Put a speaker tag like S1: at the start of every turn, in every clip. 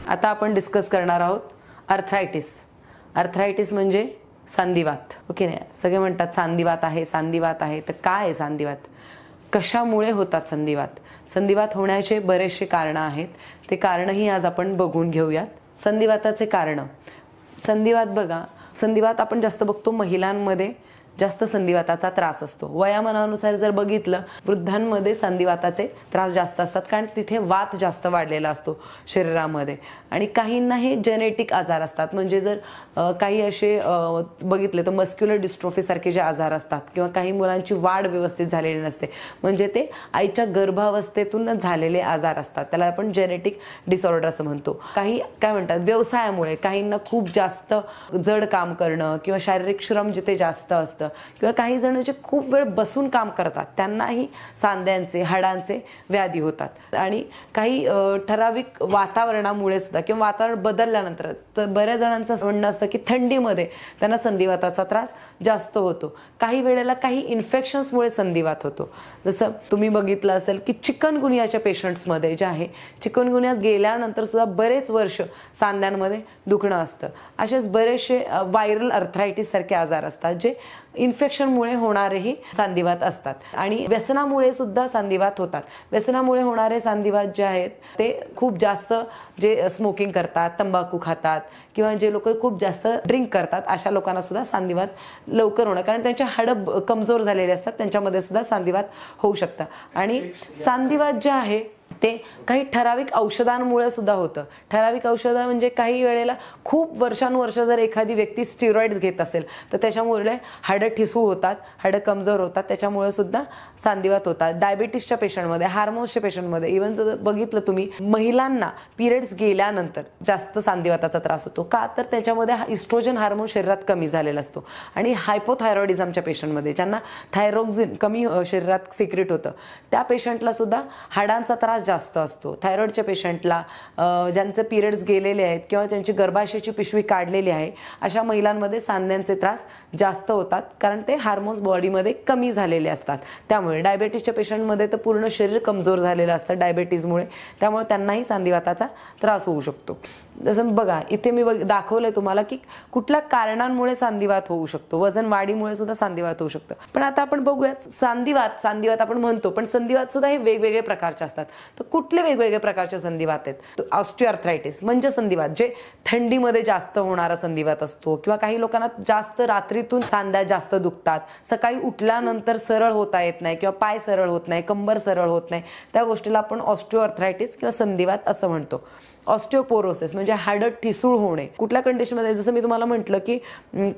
S1: आता आपण डिस्कस करणार आहोत अर्थरायटिस. अर्थरायटिस म्हणजे सांधिवात. ओके नाही, सगळे म्हणतात सांधिवात आहे, सांधिवात आहे. तर काय आहे सांधिवात? कशामुळे होतात संधिवात? संधिवात होण्याचे बरेचसे कारण आहेत. ते कारणही आज आपण बघून घेऊयात. संधिवाताचे कारण. संधिवात बघा, संधिवात आपण जास्त बघतो महिलांमध्ये जास्त संधिवाताचा त्रास असतो. वयामानानुसार जर बघितलं, वृद्धांमध्ये संधिवाताचे त्रास जास्त असतात, कारण तिथे वात जास्त वाढलेला असतो शरीरामध्ये. आणि काहींना हे जेनेटिक आजार असतात. म्हणजे जर काही असे बघितले तर मस्क्युलर डिस्ट्रोफी सारखे जे आजार असतात, किंवा काही मुलांची वाढ व्यवस्थित झालेली नसते, म्हणजे ते आईच्या गर्भावस्थेतून झालेले आजार असतात. त्याला आपण जेनेटिक डिसऑर्डर असं म्हणतो. काही काय म्हणतात, व्यवसायामुळे काहींना खूप जास्त जड काम करणं किंवा शारीरिक श्रम जिथे जास्त असतं, किंवा काही जण जे खूप वेळ बसून काम करतात त्यांनाही सांध्यांचे हाडांचे व्याधी होतात. आणि काही ठराविक वातावरणामुळे सुद्धा, किंवा वातावरण बदलल्यानंतर, तर बऱ्याच जणांचं म्हणणं असतं की थंडीमध्ये त्यांना संधिवाताचा त्रास जास्त होतो. काही वेळेला काही इन्फेक्शन्समुळे संधिवात होतो. जसं तुम्ही बघितलं असेल की चिकनगुनियाच्या पेशंट्समध्ये जे आहे, चिकनगुनिया गेल्यानंतर सुद्धा बरेच वर्ष सांध्यांमध्ये दुखणं असतं. असेच बरेचसे व्हायरल अर्थरायटिस सारखे आजार असतात जे इन्फेक्शनमुळे होणारेही सांधिवात असतात. आणि व्यसनामुळे सुद्धा सांधिवात होतात. व्यसनामुळे होणारे सांधिवात जे आहेत ते खूप जास्त जे स्मोकिंग करतात, तंबाखू खातात, किंवा जे लोक खूप जास्त ड्रिंक करतात, अशा लोकांना सुद्धा सांधिवात लवकर होणं, कारण त्यांचे हाडं कमजोर झालेले असतात, त्यांच्यामध्ये सुद्धा सांधिवात होऊ शकतं. आणि सांधिवात जे आहे ते काही ठराविक औषधांमुळे सुद्धा होतं. ठराविक औषधं म्हणजे काही वेळेला खूप वर्षानुवर्ष जर एखादी व्यक्ती स्टिरॉइड्स घेत असेल तर त्याच्यामुळे हाडं ठिसूळ होतात, हाडं कमजोर होतात, त्याच्यामुळे सुद्धा सांधिवात होतात. डायबिटीसच्या पेशंटमध्ये, हार्मोन्सच्या पेशंटमध्ये, इव्हन जर बघितलं तुम्ही, महिलांना पिरियड्स गेल्यानंतर जास्त सांधिवाताचा त्रास होतो. का? तर त्याच्यामध्ये इस्ट्रोजन हार्मोन शरीरात कमी झालेला असतो. आणि हायपोथायरॉइडिझमच्या पेशंटमध्ये, ज्यांना थायरॉक्सिन कमी शरीरात सिक्रेट होतं, त्या पेशंटला सुद्धा हाडांचा त्रास जास्त असतो. थायरॉइडच्या पेशंटला, ज्यांचे पिरियड्स गेलेले आहेत किंवा त्यांची गर्भाशयाची पिशवी काढलेली आहे, अशा महिलांमध्ये सांध्यांचे त्रास जास्त होतात, कारण ते हार्मोन्स बॉडीमध्ये कमी झालेले असतात. त्यामुळे डायबिटीसच्या पेशंटमध्ये तर पूर्ण शरीर कमजोर झालेलं असतं डायबिटीजमुळे, त्यामुळे त्यांनाही सांधिवाताचा त्रास होऊ शकतो. जसं बघा इथे मी दाखवलंय तुम्हाला की कुठल्या कारणांमुळे सांधिवात होऊ शकतो. वजन वाढीमुळे सुद्धा सांधिवात होऊ शकतं. पण आता आपण बघूयात सांधिवात आपण म्हणतो, पण संधिवात सुद्धा हे वेगवेगळे प्रकारचे असतात. तर कुठले वेगवेगळे प्रकारचे संधिवात आहेत? ऑस्टिओआर्थरायटिस म्हणजे संधिवात जे थंडीमध्ये जास्त होणारा संधिवात असतो, किंवा काही लोकांना जास्त रात्रीतून सांध्या जास्त दुखतात, सकाळी उठल्यानंतर सरळ होता येत नाही, किंवा पाय सरळ होत नाही, कंबर सरळ होत नाही, त्या गोष्टीला आपण ऑस्टिओआर्थरायटिस किंवा संधिवात असं म्हणतो. ऑस्टिओपोरोसिस म्हणजे हाडं ठिसूळ होणे. कुठल्या कंडिशनमध्ये? जसं मी तुम्हाला म्हटलं की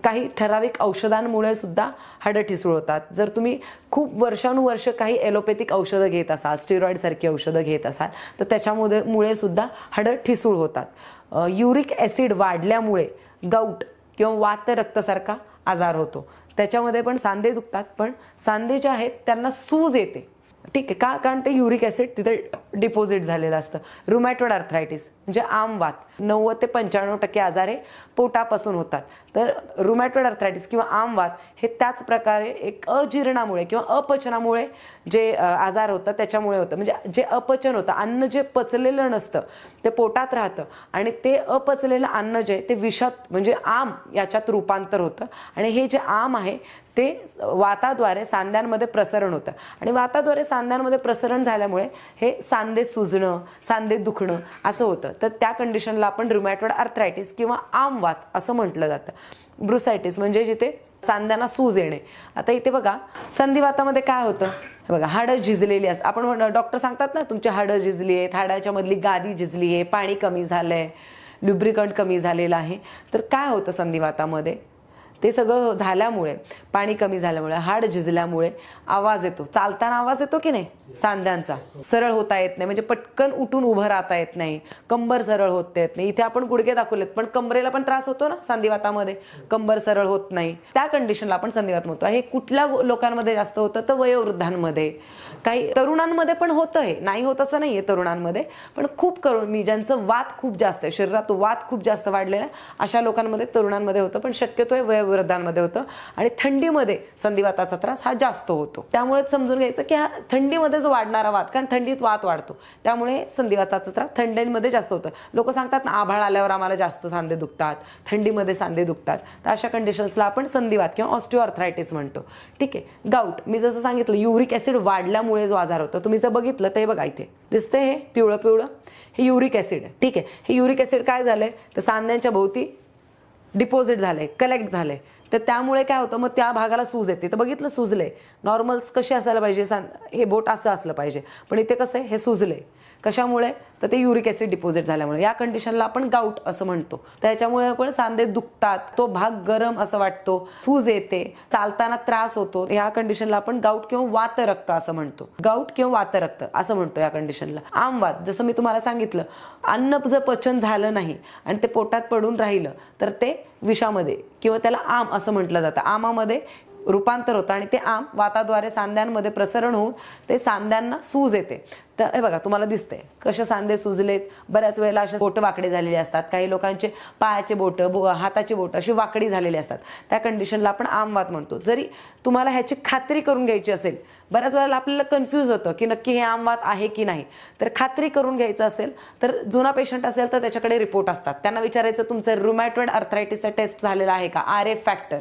S1: काही ठराविक औषधांमुळे सुद्धा हाडं ठिसूळ होतात. जर तुम्ही खूप वर्षानुवर्ष काही ॲलोपॅथिक औषधं घेत असाल, स्टिरॉइड सारखी औषधं घेत असाल, तर त्याच्यामुळे सुद्धा हाडं ठिसूळ होतात. युरिक ॲसिड वाढल्यामुळे गाऊट किंवा वात रक्तसारखा आजार होतो. त्याच्यामध्ये पण सांधे दुखतात, पण सांधे जे आहेत त्यांना सूज येते. ठीक आहे का? कारण ते युरिक ॲसिड तिथे डिपॉझिट झालेलं असतं. रुमॅटॉइड अर्थरायटिस म्हणजे आमवात, 90 ते 95% आजार हे पोटापासून होतात. तर रुमॅटॉइड अर्थरायटिस किंवा आमवात हे त्याच प्रकारे एक अजीर्णामुळे किंवा अपचनामुळे जे आजार होतं त्याच्यामुळे होतं. म्हणजे जे अपचन होतं, अन्न जे पचलेलं नसतं ते पोटात राहतं, आणि ते अपचलेलं अन्न जे ते विषात म्हणजे आम याच्यात रूपांतर होतं. आणि हे जे आम आहे ते वाताद्वारे सांध्यांमध्ये प्रसरण होतं, आणि वाताद्वारे सांध्यांमध्ये प्रसरण झाल्यामुळे हे सांधे सुजणं, सांधे दुखणं असं होतं. तर त्या कंडिशनला आपण रुमॅटॉइड अर्थरायटिस किंवा आमवात असं म्हटलं जातं. ब्रुसायटिस म्हणजे जिथे सांध्यांना सूज येणे. आता इथे बघा संधिवातामध्ये काय होतं, बघा हाडं झिजलेली असतात. आपण डॉक्टर सांगतात ना, तुमची हाडं झिजली आहेत, हाडाच्या मधली गादी झिजली आहे, पाणी कमी झालंय, लुब्रिकंट कमी झालेलं आहे. तर काय होतं संधिवातामध्ये? ते सगळं झाल्यामुळे, पाणी कमी झाल्यामुळे, हाड झिजल्यामुळे आवाज येतो. चालताना आवाज येतो की नाही सांध्यांचा, सरळ होता येत नाही, म्हणजे पटकन उठून उभं राहता येत नाही, कंबर सरळ होत येत नाही. इथे आपण गुडघे दाखवलेत, पण कमरेला पण त्रास होतो ना संधिवातामध्ये, कंबर सरळ होत नाही, त्या कंडिशनला आपण संधिवात म्हणतो. हे कुठल्या लोकांमध्ये जास्त होतं? तर वयोवृद्धांमध्ये, काही तरुणांमध्ये पण होतं. हे नाही होत असं नाहीये तरुणांमध्ये, पण खूप मी ज्यांचं वात खूप जास्त आहे, शरीरात वात खूप जास्त वाढलेला आहे, अशा लोकांमध्ये, तरुणांमध्ये होतं. पण शक्यतो हे वयोवृद्धांमध्ये होतं आणि थंडीमध्ये संधिवाताचा त्रास हा जास्त होतो. त्यामुळे समजून घ्यायचं की हा थंडीमध्ये जो वाढणारा वात, कारण थंडीत वात वाढतो त्यामुळे संधिवाताचा त्रास थंडीमध्ये जास्त होतं. लोक सांगतात ना आभाळ आल्यावर आम्हाला जास्त सांधे दुखतात, थंडीमध्ये सांधे दुखतात, तर अशा कंडिशन्सला आपण संधिवात किंवा ऑस्टिओआर्थरायटिस म्हणतो. ठीक आहे. गाऊट, मी जसं सांगितलं युरिक ऍसिड वाढल्यामुळे जो आजार होतो, तुम्ही जर बघितलं तर हे बघा इथे दिसते हे पिवळं पिवळं, हे युरिक ऍसिड आहे. ठीक आहे. हे युरिक ऍसिड काय झालंय तर सांध्यांच्या भोवती डिपॉझिट झालंय, कलेक्ट झालंय, तर त्यामुळे काय होतं मग त्या भागाला सूज येते. तर बघितलं सुजले, नॉर्मल्स कसे असायला पाहिजे, हे बोट असं असलं पाहिजे, पण इथे कसं आहे हे सुजले. कशामुळे तर ते युरिक ऍसिड डिपॉझिट झाल्यामुळे. या कंडिशनला आपण गाऊट असं म्हणतो. त्याच्यामुळे आपण सांधे दुखतात, तो भाग गरम असं वाटतो, सूज येते, चालताना त्रास होतो. या कंडिशनला आपण गाऊट किंवा वातरक्त असं म्हणतो. गाऊट किंवा वातरक्त असं म्हणतो या कंडिशनला. आमवात, जसं मी तुम्हाला सांगितलं, अन्न जर पचन झालं नाही आणि ते पोटात पडून राहिलं तर ते विषामध्ये किंवा त्याला आम असं म्हटलं जातं. आमामध्ये रूपांतर होतं आणि ते आम वाताद्वारे सांध्यांमध्ये प्रसरण होऊन ते सांध्यांना सूज येते. तर हे बघा तुम्हाला दिसतंय कसे सांधे सुजलेत. बऱ्याच वेळेला असे बोटं वाकडे झालेले असतात, काही लोकांचे पायाचे बोटं, हाताची बोटं अशी वाकडी झालेली असतात. त्या कंडिशनला आपण आमवात म्हणतो. जरी तुम्हाला ह्याची खात्री करून घ्यायची असेल, बऱ्याच वेळेला आपल्याला कन्फ्यूज होतं की नक्की हे आमवात आहे की नाही, तर खात्री करून घ्यायचं असेल तर जुना पेशंट असेल तर त्याच्याकडे रिपोर्ट असतात, त्यांना विचारायचं तुमचं रुमॅटॉइड आर्थरायटिसचा टेस्ट झालेला आहे का, RF फॅक्टर.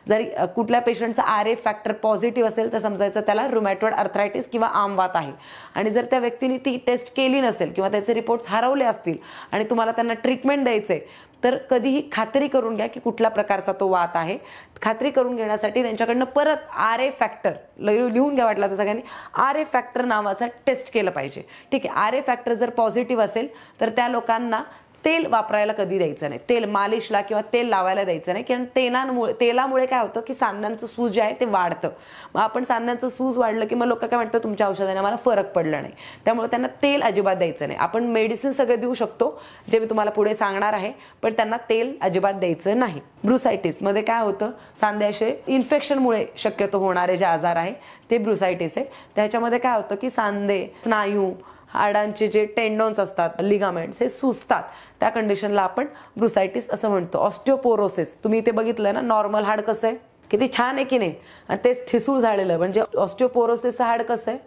S1: जरी कुठल्या पेशंटचा RF फॅक्टर पॉझिटिव्ह असेल तर समजायचं त्याला रुमॅटॉइड आर्थरायटिस किंवा आमवात आहे. आणि जर त्या व्यक्तीने ती टेस्ट केली नसेल किंवा त्याचे रिपोर्ट्स हरवले असतील आणि तुम्हाला त्यांना ट्रीटमेंट द्यायचे, तर कधीही खात्री करून घ्या की कुठल्या प्रकारचा तो वात आहे. खात्री करून घेण्यासाठी त्यांच्याकडनं परत RF फॅक्टर लिहून घ्या वाटलं तर सगळ्यांनी, RF फॅक्टर नावाचा टेस्ट केलं पाहिजे. ठीक आहे. RF फॅक्टर जर पॉझिटिव्ह असेल तर त्या लोकांना तेल वापरायला कधी द्यायचं नाही, तेल मालिशला किंवा तेल लावायला द्यायचं नाही, कारण तेलामुळे काय होतं की सांध्यांचं सूज जे आहे ते वाढतं. मग आपण सांध्यांचं सूज वाढलं की मग लोक काय म्हणतात तुमच्या औषधाने मला फरक पडला नाही, त्यामुळे त्यांना तेल अजिबात द्यायचं नाही. आपण मेडिसिन सगळे देऊ शकतो जे मी तुम्हाला पुढे सांगणार आहे, पण त्यांना तेल अजिबात द्यायचं नाही. ब्रुसायटिस मध्ये काय होतं, सांध्याचे इन्फेक्शनमुळे शक्यतो होणारे जे आजार आहे ते ब्रुसायटिस आहे. त्याच्यामध्ये काय होतं की सांधे, स्नायू, हाडांचे जे टेंडॉन्स असतात, लिगामेंट्स हे सुजतात. त्या कंडिशनला आपण ब्रुसायटिस असं म्हणतो. ऑस्टिओपोरोसिस, तुम्ही इथे बघितलं ना नॉर्मल हाड कसं आहे, किती छान आहे की नाही, आणि तेच ठिसूळ झालेलं, म्हणजे ऑस्टिओपोरोसिसचं हाड कसं आहे.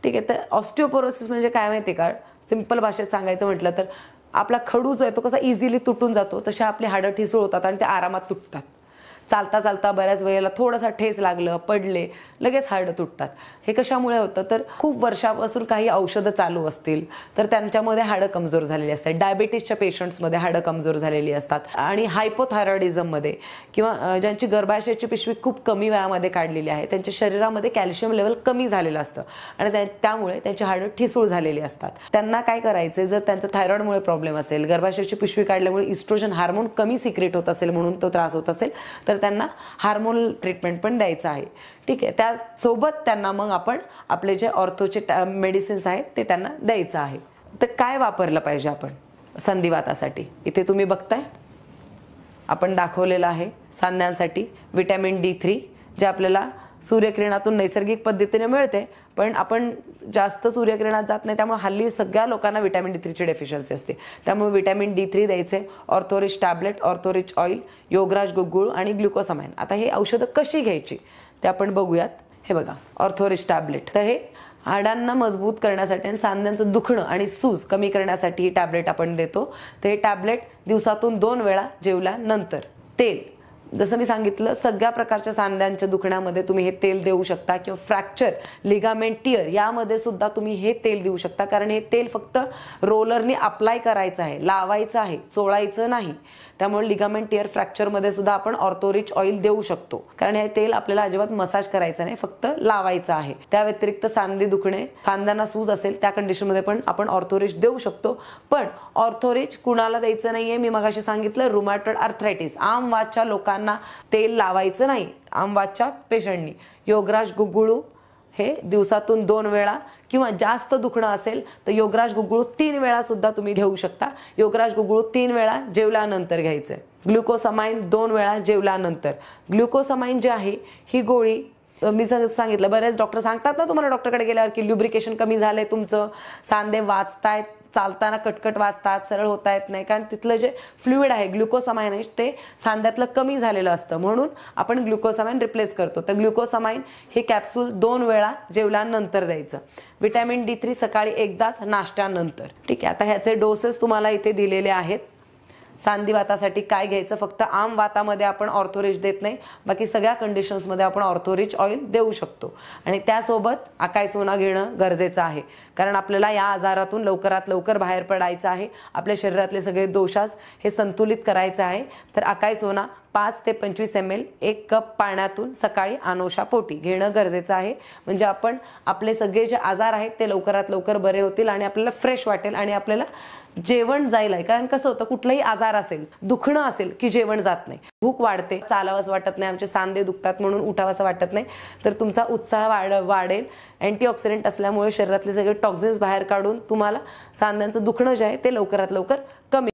S1: ठीक आहे. तर ऑस्टिओपोरोसिस म्हणजे काय माहिती का, सिंपल भाषेत सांगायचं म्हटलं तर आपला खडू जो आहे तो कसा इझिली तुटून जातो, तसे आपली हाडं ठिसूळ होतात आणि ते आरामात तुटतात. चालता चालता बऱ्याच वेळेला थोडासा ठेस लागलं, पडले, लगेच हाडं तुटतात. हे कशामुळे होतं तर खूप वर्षापासून काही औषधं चालू असतील तर त्यांच्यामध्ये हाडं कमजोर झालेली असतात. डायबिटीसच्या पेशंट्समध्ये हाडं कमजोर झालेली असतात आणि हायपोथायरॉइडिझममध्ये किंवा ज्यांची गर्भाशयाची पिशवी खूप कमी वयामध्ये काढलेली आहे, त्यांच्या शरीरामध्ये कॅल्शियम लेवल कमी झालेलं असतं आणि त्यामुळे त्यांची हाडं ठिसूळ झालेली असतात. त्यांना काय करायचे, जर त्यांचं थायरॉइडमुळे प्रॉब्लेम असेल, गर्भाशयाची पिशवी काढल्यामुळे इस्ट्रोजन हार्मोन कमी सिक्रेट होत असेल म्हणून तो त्रास होत असेल तर त्यांना हार्मोनल ट्रीटमेंट पण द्यायचं आहे. ठीक आहे. त्यासोबत त्यांना मग आपण आपले जे ऑर्थोचे मेडिसिन्स आहेत ते त्यांना द्यायचं आहे. तर काय वापरलं पाहिजे आपण संधिवातासाठी, इथे तुम्ही बघताय आपण दाखवलेलं आहे. सांध्यांसाठी विटॅमिन D3 जे आपल्याला सूर्यकिरणातून नैसर्गिक पद्धतीने मिळते, पण आपण जास्त सूर्यकिरणात जात नाही, त्यामुळे हल्ली सगळ्या लोकांना विटॅमिन D3 ची डेफिशियन्सी असते. त्यामुळे विटॅमिन D3 द्यायचे, ऑर्थोरिच टॅबलेट, ऑर्थोरिच ऑइल, योगराज गुगुळ आणि ग्लुकोसामाइन. आता हे औषधं कशी घ्यायची ते आपण बघूयात. हे बघा ऑर्थोरिच टॅबलेट, तर हे हाडांना मजबूत करण्यासाठी आणि सांध्यांचं दुखणं आणि सूज कमी करण्यासाठी ही टॅबलेट आपण देतो. तर हे टॅबलेट दिवसातून 2 वेळा जेवल्यानंतर. तेल, जसं मी सांगितलं सगळ्या प्रकारच्या सांध्यांच्या दुखण्यामध्ये तुम्ही हे तेल देऊ शकता किंवा फ्रॅक्चर, लिगामेंट टिअर यामध्ये सुद्धा तुम्ही हे तेल देऊ शकता, कारण हे तेल फक्त रोलरने अप्लाय करायचं आहे, लावायचं आहे, चोळायचं नाही. त्यामुळे लिगामेंट टिअर फ्रॅक्चरमध्ये सुद्धा आपण ऑर्थोरिच ऑइल देऊ शकतो, कारण हे तेल आपल्याला अजिबात मसाज करायचं नाही, फक्त लावायचं आहे. त्या व्यतिरिक्त सांधे दुखणे, सांध्यांना सूज असेल त्या कंडिशनमध्ये पण आपण ऑर्थोरिच देऊ शकतो. पण ऑर्थोरिच कुणाला द्यायचं नाहीये, मी मगाशी सांगितलं रुमॅटॉइड आर्थरायटिस, आमवातच्या लोकांना तेल लावायचं नाही. आमवातच्या पेशंटनी योगराज गुगुळू हे दिवसातून 2 वेळा किंवा जास्त दुखणं असेल तर योगराज गुगुळू 3 वेळा सुद्धा तुम्ही घेऊ शकता. योगराज गुगुळू 3 वेळा जेवल्यानंतर घ्यायचं. ग्लुकोसामाइन 2 वेळा जेवल्यानंतर. ग्लुकोसामाइन जी आहे ही गोळी मी सांगितलं, बरेच डॉक्टर सांगतात ना तुम्हाला डॉक्टरकडे गेल्यावर की ल्युब्रिकेशन कमी झालंय तुमचं, सांधे वाचतायत, चालताना कटकट वाजतात, सरळ होता येत नाही, कारण तिथलं जे फ्लुइड आहे ग्लुकोसामाइन आहे ते सांध्यातलं कमी झालेलं असतं, म्हणून आपण ग्लुकोसामाइन रिप्लेस करतो. तर ग्लुकोसामाइन हे कॅप्सूल 2 वेळा जेवल्यानंतर द्यायचं. विटॅमिन D3 सकाळी एकदाच नाश्त्यानंतर. ठीक आहे, आता ह्याचे डोसेस तुम्हाला इथे दिलेले आहेत. सांधिवातासाठी काय घ्यायचं, फक्त आम वातामध्ये आपण ऑर्थोरिच देत नाही, बाकी सगळ्या कंडिशन्समध्ये आपण ऑर्थोरिच ऑइल देऊ शकतो. आणि त्यासोबत अकाई सोना घेणं गरजेचं आहे, कारण आपल्याला या आजारातून लवकरात लवकर बाहेर पडायचं आहे. आपल्या शरीरातले सगळे दोषास हे संतुलित करायचं आहे. तर अकाई सोना 5 ते 25 ml 1 कप पाण्यातून सकाळी अनोशापोटी घेणं गरजेचं आहे. म्हणजे आपण आपले सगळे जे आजार आहेत ते लवकरात लवकर बरे होतील आणि आपल्याला फ्रेश वाटेल आणि आपल्याला जेवण जाईल आहे. कारण कसं होतं, कुठलाही आजार असेल, दुखणं असेल की जेवण जात नाही, भूक वाढते, चालावंसं वाटत नाही, आमचे सांधे दुखतात म्हणून उठावंसं वाटत नाही, तर तुमचा उत्साह वाढेल. अँटीऑक्सिडंट असल्यामुळे शरीरातले सगळे टॉक्झिन्स बाहेर काढून तुम्हाला सांध्यांचं दुखणं जे आहे ते लवकरात लवकर कमी